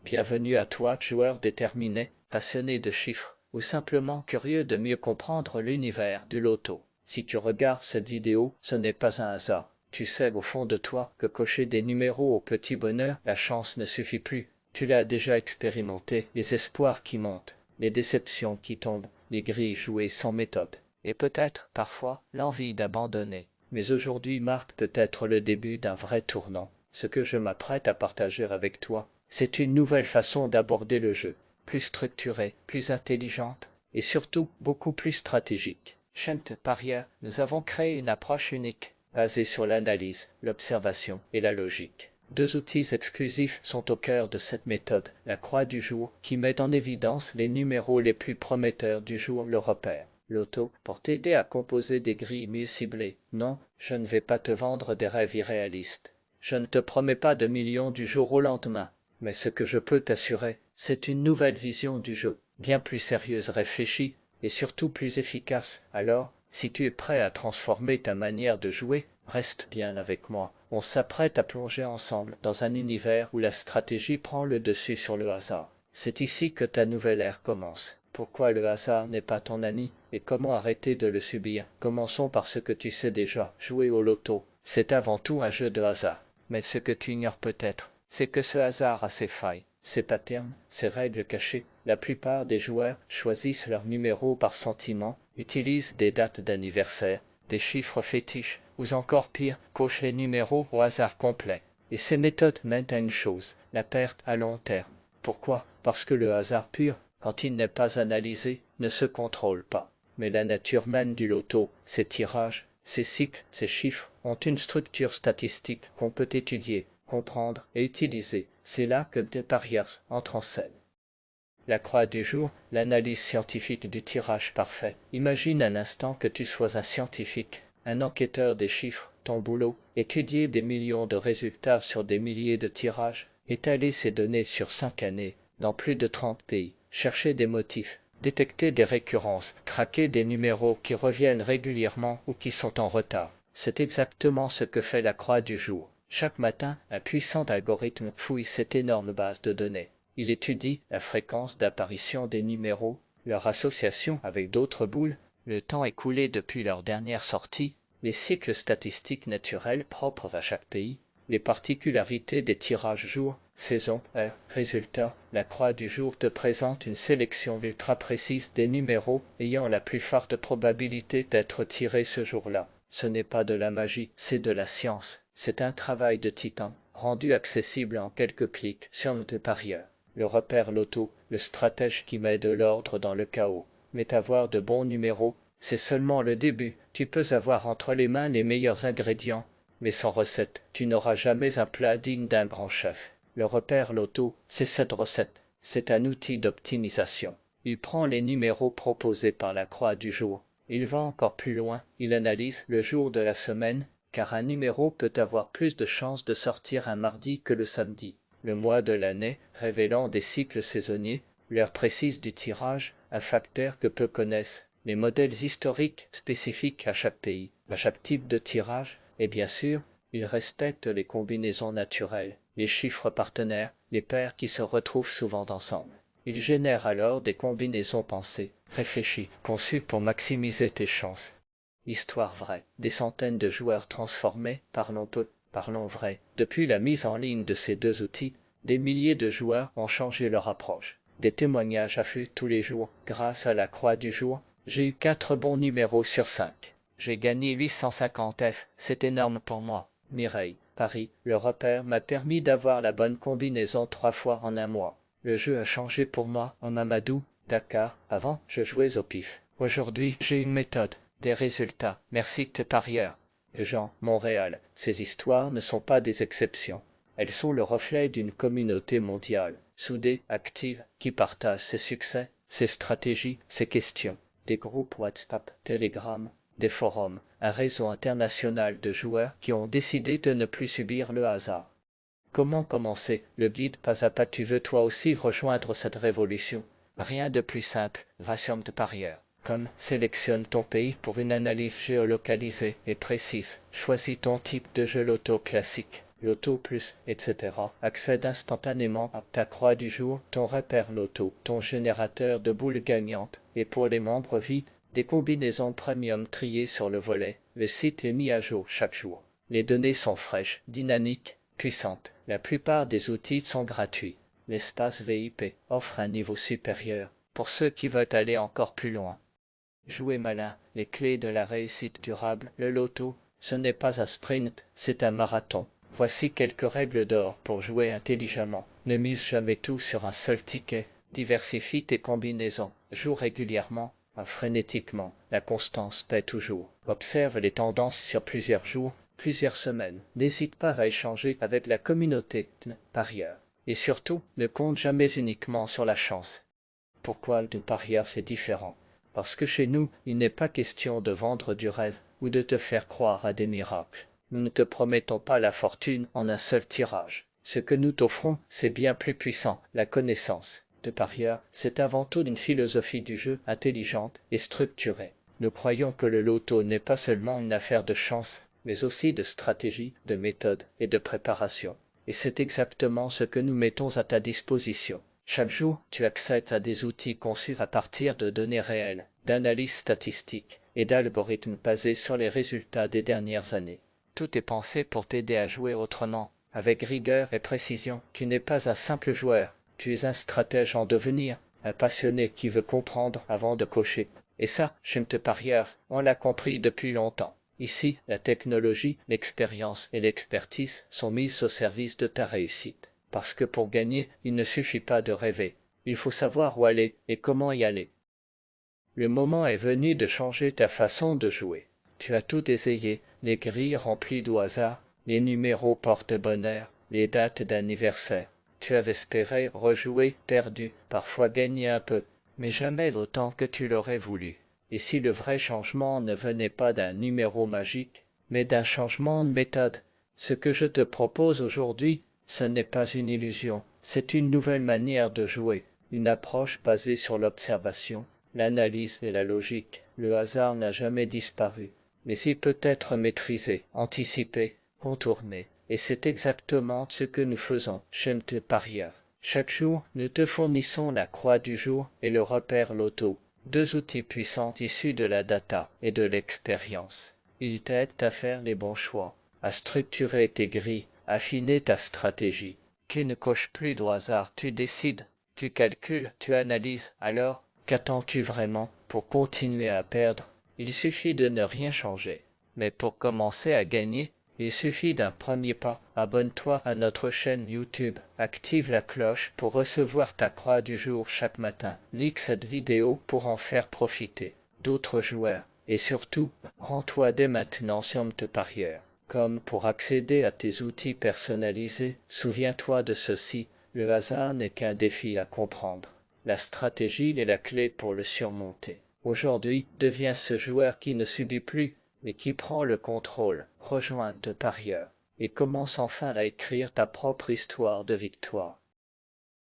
Bienvenue à toi, joueur déterminé, passionné de chiffres, ou simplement curieux de mieux comprendre l'univers du loto. Si tu regardes cette vidéo, ce n'est pas un hasard. Tu sais au fond de toi que cocher des numéros au petit bonheur, la chance ne suffit plus. Tu l'as déjà expérimenté, les espoirs qui montent, les déceptions qui tombent, les grilles jouées sans méthode, et peut-être, parfois, l'envie d'abandonner. Mais aujourd'hui marque peut-être le début d'un vrai tournant. Ce que je m'apprête à partager avec toi, c'est une nouvelle façon d'aborder le jeu, plus structurée, plus intelligente, et surtout beaucoup plus stratégique. Chez Parieur, nous avons créé une approche unique, basée sur l'analyse, l'observation et la logique. Deux outils exclusifs sont au cœur de cette méthode, la croix du jour, qui met en évidence les numéros les plus prometteurs du jour, le repère. Loto, pour t'aider à composer des grilles mieux ciblées. Non, je ne vais pas te vendre des rêves irréalistes. Je ne te promets pas de millions du jour au lendemain. Mais ce que je peux t'assurer, c'est une nouvelle vision du jeu, bien plus sérieuse, réfléchie, et surtout plus efficace. Alors, si tu es prêt à transformer ta manière de jouer, reste bien avec moi. On s'apprête à plonger ensemble dans un univers où la stratégie prend le dessus sur le hasard. C'est ici que ta nouvelle ère commence. Pourquoi le hasard n'est pas ton ami et comment arrêter de le subir? Commençons par ce que tu sais déjà. Jouer au loto, c'est avant tout un jeu de hasard. Mais ce que tu ignores peut-être, c'est que ce hasard a ses failles, ses patterns, ses règles cachées. La plupart des joueurs choisissent leurs numéros par sentiment, utilisent des dates d'anniversaire, des chiffres fétiches, ou encore pire, cochent les numéros au hasard complet. Et ces méthodes mènent à une chose, la perte à long terme. Pourquoi? Parce que le hasard pur, quand il n'est pas analysé, ne se contrôle pas. Mais la nature même du loto, ses tirages, ses cycles, ses chiffres, ont une structure statistique qu'on peut étudier, comprendre et utiliser. C'est là que The Parieurs entre en scène. La croix du jour, l'analyse scientifique du tirage parfait. Imagine un instant que tu sois un scientifique, un enquêteur des chiffres, ton boulot, étudier des millions de résultats sur des milliers de tirages, étaler ces données sur 5 années, dans plus de 30 pays, chercher des motifs, détecter des récurrences, craquer des numéros qui reviennent régulièrement ou qui sont en retard. C'est exactement ce que fait la croix du jour. Chaque matin, un puissant algorithme fouille cette énorme base de données. Il étudie la fréquence d'apparition des numéros, leur association avec d'autres boules, le temps écoulé depuis leur dernière sortie, les cycles statistiques naturels propres à chaque pays, les particularités des tirages jour, saison, heure, résultats. La croix du jour te présente une sélection ultra précise des numéros ayant la plus forte probabilité d'être tirés ce jour-là. Ce n'est pas de la magie, c'est de la science. C'est un travail de titan, rendu accessible en quelques clics sur The Parieur. Le repère loto, le stratège qui met de l'ordre dans le chaos. Mais avoir de bons numéros, c'est seulement le début. Tu peux avoir entre les mains les meilleurs ingrédients, mais sans recette, tu n'auras jamais un plat digne d'un grand chef. Le repère loto, c'est cette recette. C'est un outil d'optimisation. Il prend les numéros proposés par la croix du jour. Il va encore plus loin. Il analyse le jour de la semaine, car un numéro peut avoir plus de chances de sortir un mardi que le samedi. Le mois de l'année, révélant des cycles saisonniers, l'heure précise du tirage, un facteur que peu connaissent, les modèles historiques spécifiques à chaque pays, à chaque type de tirage, et bien sûr, il respecte les combinaisons naturelles, les chiffres partenaires, les paires qui se retrouvent souvent ensemble. Il génère alors des combinaisons pensées, réfléchies, conçues pour maximiser tes chances. Histoire vraie, des centaines de joueurs transformés, parlons peu, parlons vrai. Depuis la mise en ligne de ces deux outils, des milliers de joueurs ont changé leur approche. Des témoignages affluent tous les jours. Grâce à la croix du jour, j'ai eu 4 bons numéros sur 5. J'ai gagné 850 F, c'est énorme pour moi. Mireille, Paris, le repère m'a permis d'avoir la bonne combinaison 3 fois en un mois. Le jeu a changé pour moi en Amadou, Dakar. Avant, je jouais au pif. Aujourd'hui, j'ai une méthode, des résultats. Merci The Parieur. Jean, Montréal. Ces histoires ne sont pas des exceptions. Elles sont le reflet d'une communauté mondiale, soudée, active, qui partage ses succès, ses stratégies, ses questions. Des groupes WhatsApp, Telegram, des forums, un réseau international de joueurs qui ont décidé de ne plus subir le hasard. Comment commencer? Le guide pas à pas. Tu veux toi aussi rejoindre cette révolution? Rien de plus simple, va sur The Parieur. Comme sélectionne ton pays pour une analyse géolocalisée et précise. Choisis ton type de jeu loto classique. Loto Plus, etc. accède instantanément à ta croix du jour, ton repère loto, ton générateur de boules gagnantes, et pour les membres VIP, des combinaisons premium triées sur le volet. Le site est mis à jour chaque jour. Les données sont fraîches, dynamiques, puissantes. La plupart des outils sont gratuits. L'espace VIP offre un niveau supérieur pour ceux qui veulent aller encore plus loin. Jouer malin, les clés de la réussite durable. Le loto, ce n'est pas un sprint, c'est un marathon. Voici quelques règles d'or pour jouer intelligemment. Ne mise jamais tout sur un seul ticket. Diversifie tes combinaisons. Joue régulièrement, pas frénétiquement. La constance paie toujours. Observe les tendances sur plusieurs jours, plusieurs semaines. N'hésite pas à échanger avec la communauté parieur. Et surtout, ne compte jamais uniquement sur la chance. Pourquoi le parieur c'est différent? Parce que chez nous, il n'est pas question de vendre du rêve ou de te faire croire à des miracles. Nous ne te promettons pas la fortune en un seul tirage. Ce que nous t'offrons, c'est bien plus puissant, la connaissance. De parieur, c'est avant tout une philosophie du jeu intelligente et structurée. Nous croyons que le loto n'est pas seulement une affaire de chance, mais aussi de stratégie, de méthode et de préparation. Et c'est exactement ce que nous mettons à ta disposition. Chaque jour, tu accèdes à des outils conçus à partir de données réelles, d'analyses statistiques et d'algorithmes basés sur les résultats des dernières années. Tout est pensé pour t'aider à jouer autrement, avec rigueur et précision. Tu n'es pas un simple joueur, tu es un stratège en devenir, un passionné qui veut comprendre avant de cocher. Et ça, chez MT Parieur, on l'a compris depuis longtemps. Ici, la technologie, l'expérience et l'expertise sont mises au service de ta réussite. Parce que pour gagner, il ne suffit pas de rêver. Il faut savoir où aller et comment y aller. Le moment est venu de changer ta façon de jouer. Tu as tout essayé, les grilles remplies d'au hasard, les numéros porte-bonheur, les dates d'anniversaire. Tu avais espéré rejouer, perdu, parfois gagner un peu, mais jamais autant que tu l'aurais voulu. Et si le vrai changement ne venait pas d'un numéro magique, mais d'un changement de méthode, ce que je te propose aujourd'hui, ce n'est pas une illusion, c'est une nouvelle manière de jouer, une approche basée sur l'observation, l'analyse et la logique. Le hasard n'a jamais disparu, mais il peut être maîtrisé, anticipé, contourné. Et c'est exactement ce que nous faisons chez MT Parieur. Chaque jour, nous te fournissons la croix du jour et le repère loto, deux outils puissants issus de la data et de l'expérience. Ils t'aident à faire les bons choix, à structurer tes grilles, affiner ta stratégie. Tu ne coches plus au hasard, tu décides, tu calcules, tu analyses. Alors, qu'attends-tu vraiment pour continuer à perdre? Il suffit de ne rien changer. Mais pour commencer à gagner, il suffit d'un premier pas. Abonne-toi à notre chaîne YouTube. Active la cloche pour recevoir ta croix du jour chaque matin. Like cette vidéo pour en faire profiter d'autres joueurs. Et surtout, rends-toi dès maintenant sur MT Parieur. Comme pour accéder à tes outils personnalisés, souviens-toi de ceci, le hasard n'est qu'un défi à comprendre. La stratégie est la clé pour le surmonter. Aujourd'hui, deviens ce joueur qui ne subit plus, mais qui prend le contrôle. Rejoins MT Parieur et commence enfin à écrire ta propre histoire de victoire.